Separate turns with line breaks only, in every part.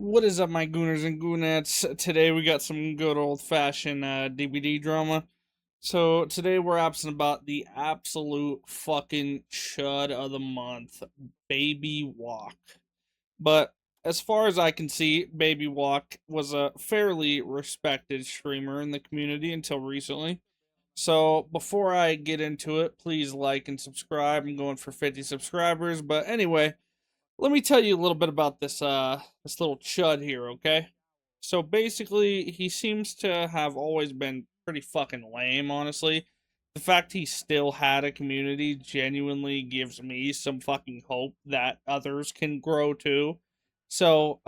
What is up, my gooners and goonettes? Today we got some good old-fashioned DVD drama. So today we're absent about the absolute fucking chud of the month, Baby Walk. But as far as I can see, Baby Walk was a fairly respected streamer in the community until recently. So before I get into it, please like and subscribe. I'm going for 50 subscribers. But anyway, let me tell you a little bit about this little chud here, okay? So basically, he seems to have always been pretty fucking lame, honestly. The fact he still had a community genuinely gives me some fucking hope that others can grow too. So,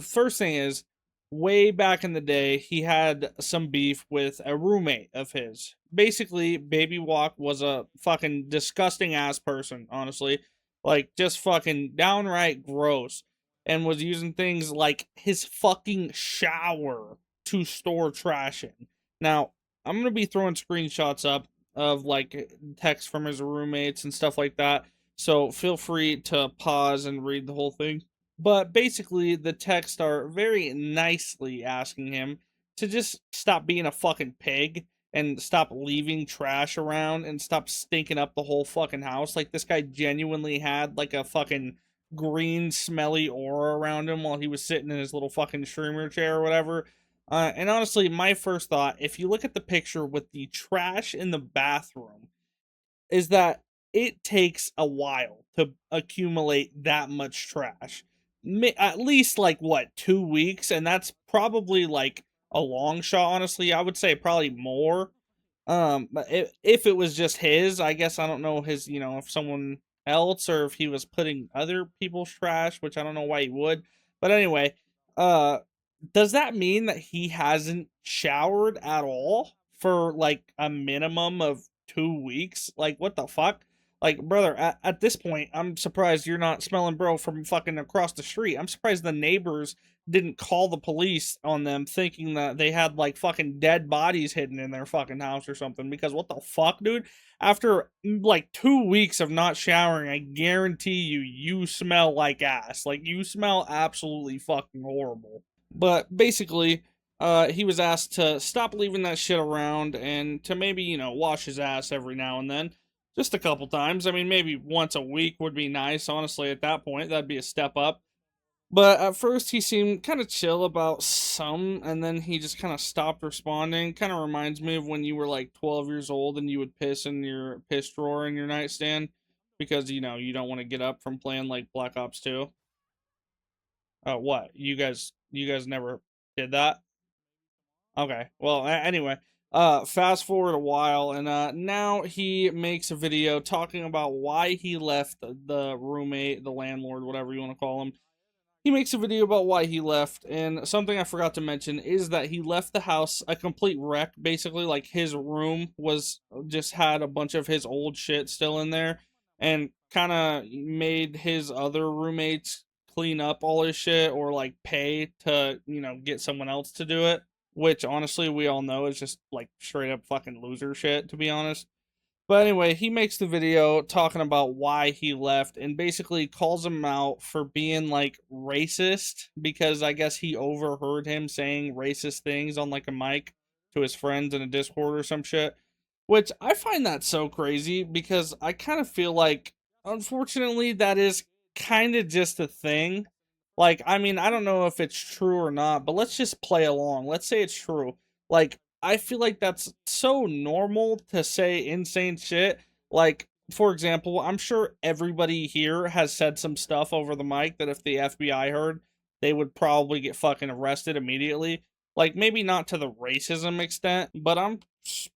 first thing is, way back in the day, he had some beef with a roommate of his. Basically, Baby Walk was a fucking disgusting ass person, honestly, like just fucking downright gross, and was using things like his fucking shower to store trash in. Now, I'm gonna be throwing screenshots up of like text from his roommates and stuff like that, so feel free to pause and read the whole thing. But basically, the texts are very nicely asking him to just stop being a fucking pig and stop leaving trash around and stop stinking up the whole fucking house. Like, this guy genuinely had like a fucking green smelly aura around him while he was sitting in his little fucking streamer chair or whatever. And honestly, my first thought, if you look at the picture with the trash in the bathroom, is that it takes a while to accumulate that much trash. At least like what, 2 weeks, and that's probably like a long shot. Honestly, I would say probably more. But if it was just his, I guess I don't know his. If someone else or if he was putting other people's trash, which I don't know why he would. But anyway, uh, does that mean that he hasn't showered at all for like a minimum of 2 weeks? Like, what the fuck? Like, brother, at this point, I'm surprised you're not smelling bro from fucking across the street. I'm surprised the neighbors didn't call the police on them thinking that they had like fucking dead bodies hidden in their fucking house or something. Because what the fuck, dude? After like 2 weeks of not showering, I guarantee you smell like ass. Like, you smell absolutely fucking horrible. But basically, he was asked to stop leaving that shit around and to maybe, wash his ass every now and then. Just a couple times. I mean, maybe once a week would be nice, honestly, at that point. That'd be a step up. But at first, he seemed kind of chill about some, and then he just kind of stopped responding. Kind of reminds me of when you were like 12 years old and you would piss in your piss drawer in your nightstand because, you don't want to get up from playing like Black Ops 2. What? You guys never did that? Okay. Well, anyway, fast forward a while, and now he makes a video talking about why he left the roommate, the landlord, whatever you want to call him. He makes a video about why he left, and something I forgot to mention is that he left the house a complete wreck. Basically, like, his room was just had a bunch of his old shit still in there, and kind of made his other roommates clean up all his shit or like pay to get someone else to do it, which honestly we all know is just like straight up fucking loser shit, to be honest. But anyway, he makes the video talking about why he left and basically calls him out for being like racist because I guess he overheard him saying racist things on like a mic to his friends in a Discord or some shit. Which I find that so crazy because I kind of feel like, unfortunately, that is kind of just a thing. Like, I mean, I don't know if it's true or not, but let's just play along. Let's say it's true. Like, I feel like that's so normal to say insane shit. Like, for example, I'm sure everybody here has said some stuff over the mic that if the FBI heard, they would probably get fucking arrested immediately. Like, maybe not to the racism extent, but I'm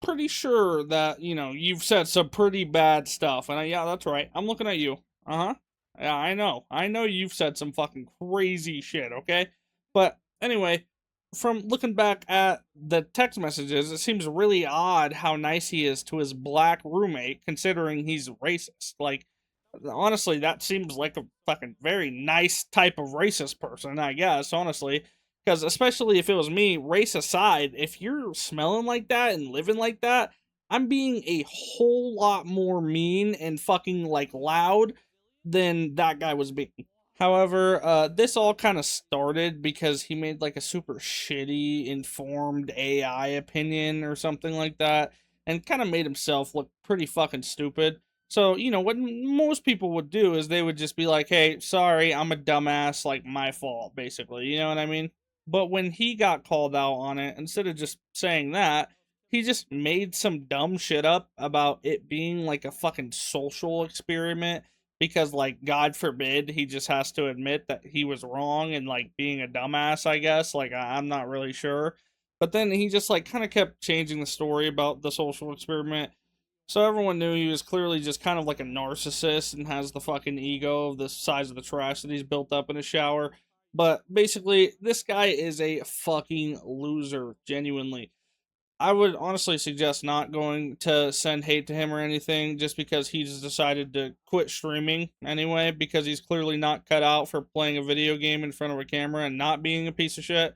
pretty sure that, you've said some pretty bad stuff. And yeah, that's right. I'm looking at you. Uh huh. Yeah, I know. I know you've said some fucking crazy shit, okay? But anyway, from looking back at the text messages, it seems really odd how nice he is to his black roommate, considering he's racist. Like, honestly, that seems like a fucking very nice type of racist person, I guess, honestly. Because especially if it was me, race aside, if you're smelling like that and living like that, I'm being a whole lot more mean and fucking like loud than that guy was being. However, this all kind of started because he made like a super shitty informed AI opinion or something like that, and kind of made himself look pretty fucking stupid. So, what most people would do is they would just be like, hey, sorry, I'm a dumbass, like my fault, basically. You know what I mean? But when he got called out on it, instead of just saying that, he just made some dumb shit up about it being like a fucking social experiment because like god forbid he just has to admit that he was wrong and like being a dumbass, I guess. Like I'm not really sure, but then he just like kind of kept changing the story about the social experiment, so everyone knew he was clearly just kind of like a narcissist and has the fucking ego of the size of the trash that he's built up in his shower. But basically this guy is a fucking loser, genuinely. I would honestly suggest not going to send hate to him or anything just because he's decided to quit streaming anyway, because he's clearly not cut out for playing a video game in front of a camera and not being a piece of shit.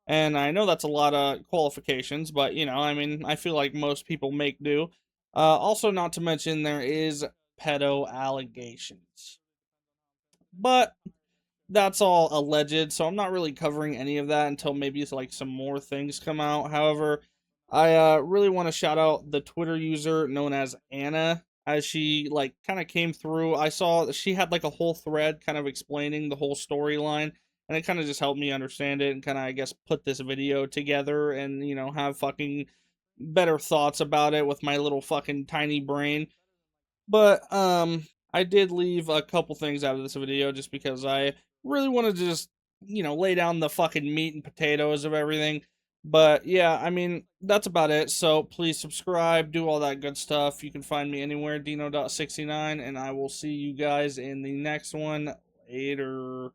And I know that's a lot of qualifications, but I mean, I feel like most people make do. Also, not to mention, there is pedo allegations. But that's all alleged, so I'm not really covering any of that until maybe like some more things come out. However, I really want to shout out the Twitter user known as Anna, as she like kind of came through. I saw that she had like a whole thread kind of explaining the whole storyline, and it kind of just helped me understand it and kind of, I guess, put this video together and have fucking better thoughts about it with my little fucking tiny brain. But I did leave a couple things out of this video just because I really wanted to just, lay down the fucking meat and potatoes of everything. But yeah, I mean, that's about it. So please subscribe, do all that good stuff. You can find me anywhere, Dino.69, and I will see you guys in the next one. Later.